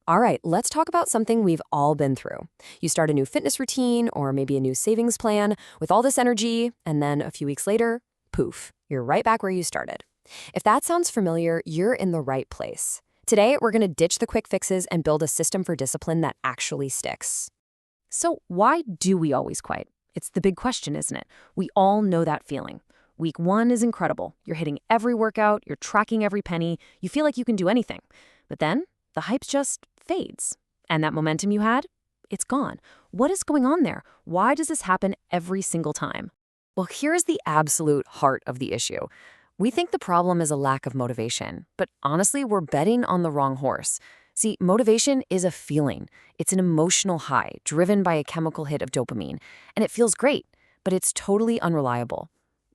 All right, let's talk about something we've all been through. You start a new fitness routine or maybe a new savings plan with all this energy, and then a few weeks later, poof, you're right back where you started. If that sounds familiar, you're in the right place. Today, we're going to ditch the quick fixes and build a system for discipline that actually sticks. So, why do we always quit? It's the big question, isn't it? We all know that feeling. Week one is incredible. You're hitting every workout, you're tracking every penny, you feel like you can do anything. But then, the hype just fades. And that momentum you had, it's gone. What is going on there? Why does this happen every single time? Well, here's the absolute heart of the issue. We think the problem is a lack of motivation, but honestly, we're betting on the wrong horse. See, motivation is a feeling. It's an emotional high driven by a chemical hit of dopamine, and it feels great, but it's totally unreliable.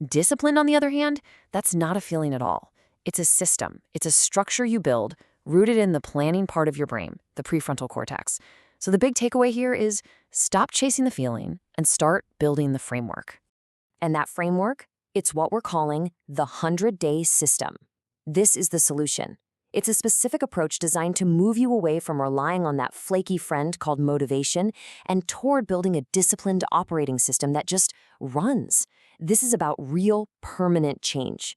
Discipline, on the other hand, that's not a feeling at all. It's a system. It's a structure you build rooted in the planning part of your brain, the prefrontal cortex. So the big takeaway here is stop chasing the feeling and start building the framework. And that framework, it's what we're calling the 100-day system. This is the solution. It's a specific approach designed to move you away from relying on that flaky friend called motivation and toward building a disciplined operating system that just runs. This is about real, permanent change.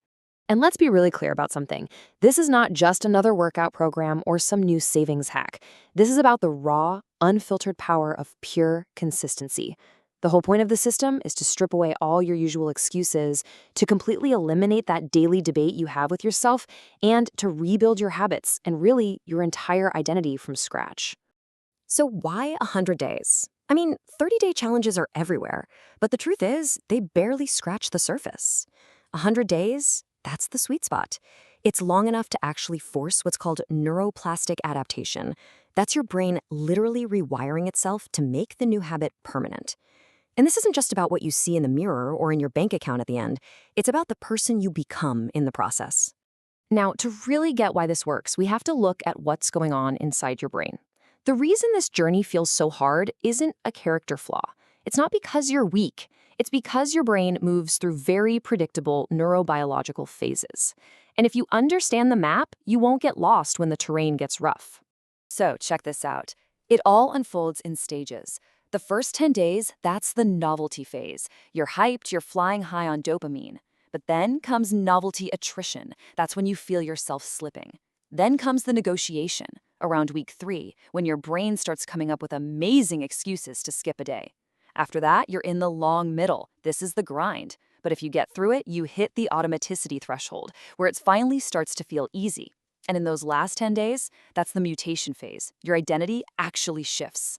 And let's be really clear about something. This is not just another workout program or some new savings hack. This is about the raw, unfiltered power of pure consistency. The whole point of the system is to strip away all your usual excuses, to completely eliminate that daily debate you have with yourself, and to rebuild your habits and really your entire identity from scratch. So why 100 days? I mean, 30-day challenges are everywhere, but the truth is, they barely scratch the surface. 100 days? That's the sweet spot. It's long enough to actually force what's called neuroplastic adaptation. That's your brain literally rewiring itself to make the new habit permanent. And this isn't just about what you see in the mirror or in your bank account at the end. It's about the person you become in the process. Now, to really get why this works, we have to look at what's going on inside your brain. The reason this journey feels so hard isn't a character flaw. It's not because you're weak. It's because your brain moves through very predictable neurobiological phases. And if you understand the map, you won't get lost when the terrain gets rough. So check this out. It all unfolds in stages. The first 10 days, that's the novelty phase. You're hyped, you're flying high on dopamine. But then comes novelty attrition. That's when you feel yourself slipping. Then comes the negotiation, around week 3, when your brain starts coming up with amazing excuses to skip a day. After that, you're in the long middle. This is the grind. But if you get through it, you hit the automaticity threshold, where it finally starts to feel easy. And in those last 10 days, that's the mutation phase. Your identity actually shifts.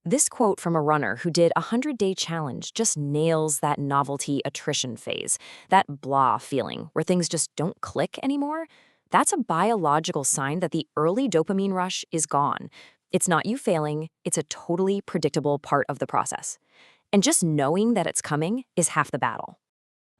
This quote from a runner who did a 100-day challenge just nails that novelty attrition phase, that blah feeling where things just don't click anymore. That's a biological sign that the early dopamine rush is gone. It's not you failing, it's a totally predictable part of the process. And just knowing that it's coming is half the battle.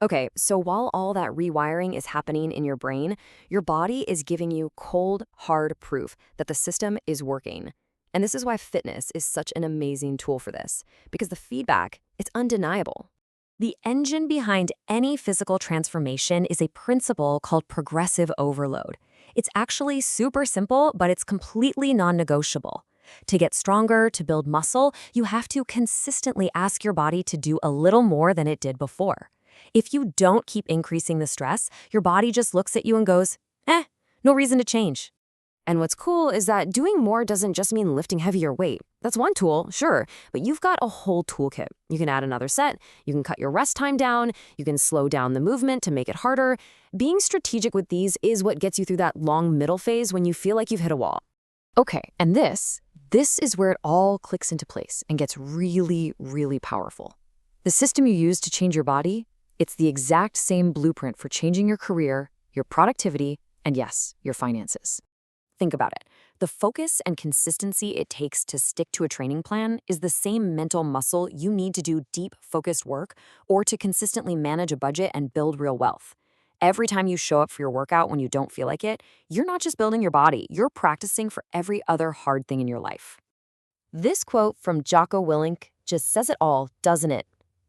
Okay, so while all that rewiring is happening in your brain, your body is giving you cold, hard proof that the system is working. And this is why fitness is such an amazing tool for this, because the feedback, it's undeniable. The engine behind any physical transformation is a principle called progressive overload. It's actually super simple, but it's completely non-negotiable. To get stronger, to build muscle, you have to consistently ask your body to do a little more than it did before. If you don't keep increasing the stress, your body just looks at you and goes, no reason to change. And what's cool is that doing more doesn't just mean lifting heavier weight. That's one tool, sure, but you've got a whole toolkit. You can add another set, you can cut your rest time down, you can slow down the movement to make it harder. Being strategic with these is what gets you through that long middle phase when you feel like you've hit a wall. Okay, and this is where it all clicks into place and gets really, really powerful. The system you use to change your body, it's the exact same blueprint for changing your career, your productivity, and yes, your finances. Think about it. The focus and consistency it takes to stick to a training plan is the same mental muscle you need to do deep, focused work or to consistently manage a budget and build real wealth. Every time you show up for your workout when you don't feel like it, you're not just building your body, you're practicing for every other hard thing in your life. This quote from Jocko Willink just says it all, doesn't it?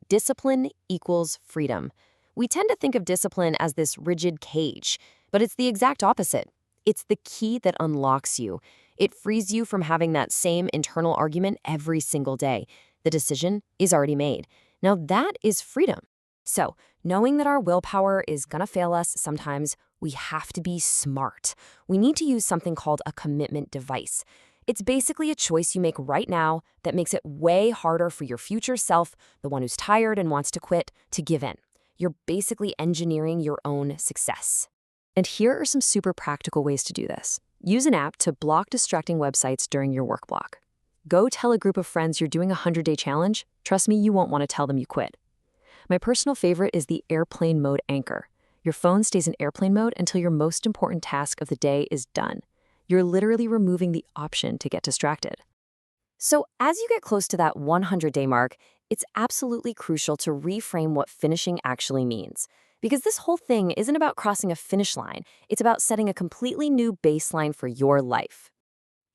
Discipline equals freedom. We tend to think of discipline as this rigid cage, but it's the exact opposite. It's the key that unlocks you. It frees you from having that same internal argument every single day. The decision is already made. Now that is freedom. So, knowing that our willpower is gonna fail us sometimes, we have to be smart. We need to use something called a commitment device. It's basically a choice you make right now that makes it way harder for your future self, the one who's tired and wants to quit, to give in. You're basically engineering your own success. And here are some super practical ways to do this. Use an app to block distracting websites during your work block. Go tell a group of friends you're doing a 100-day challenge. Trust me, you won't want to tell them you quit. My personal favorite is the airplane mode anchor. Your phone stays in airplane mode until your most important task of the day is done. You're literally removing the option to get distracted. So as you get close to that 100-day mark, it's absolutely crucial to reframe what finishing actually means. Because this whole thing isn't about crossing a finish line, it's about setting a completely new baseline for your life.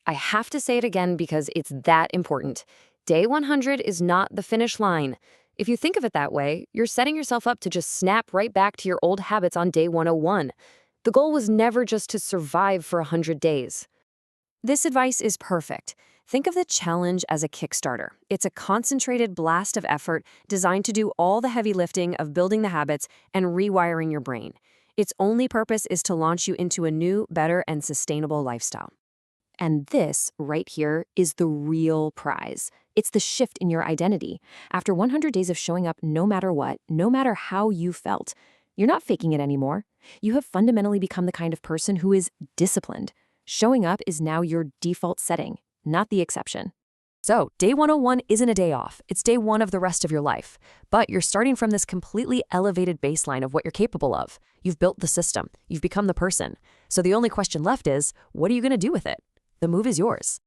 I have to say it again because it's that important. Day 100 is not the finish line. If you think of it that way, you're setting yourself up to just snap right back to your old habits on day 101. The goal was never just to survive for 100 days. This advice is perfect. Think of the challenge as a Kickstarter. It's a concentrated blast of effort designed to do all the heavy lifting of building the habits and rewiring your brain. Its only purpose is to launch you into a new, better, and sustainable lifestyle. And this, right here, is the real prize. It's the shift in your identity. After 100 days of showing up no matter what, no matter how you felt, you're not faking it anymore. You have fundamentally become the kind of person who is disciplined. Showing up is now your default setting, not the exception. So, day 101 isn't a day off. It's day one of the rest of your life. But you're starting from this completely elevated baseline of what you're capable of. You've built the system. You've become the person. So the only question left is, what are you going to do with it? The move is yours.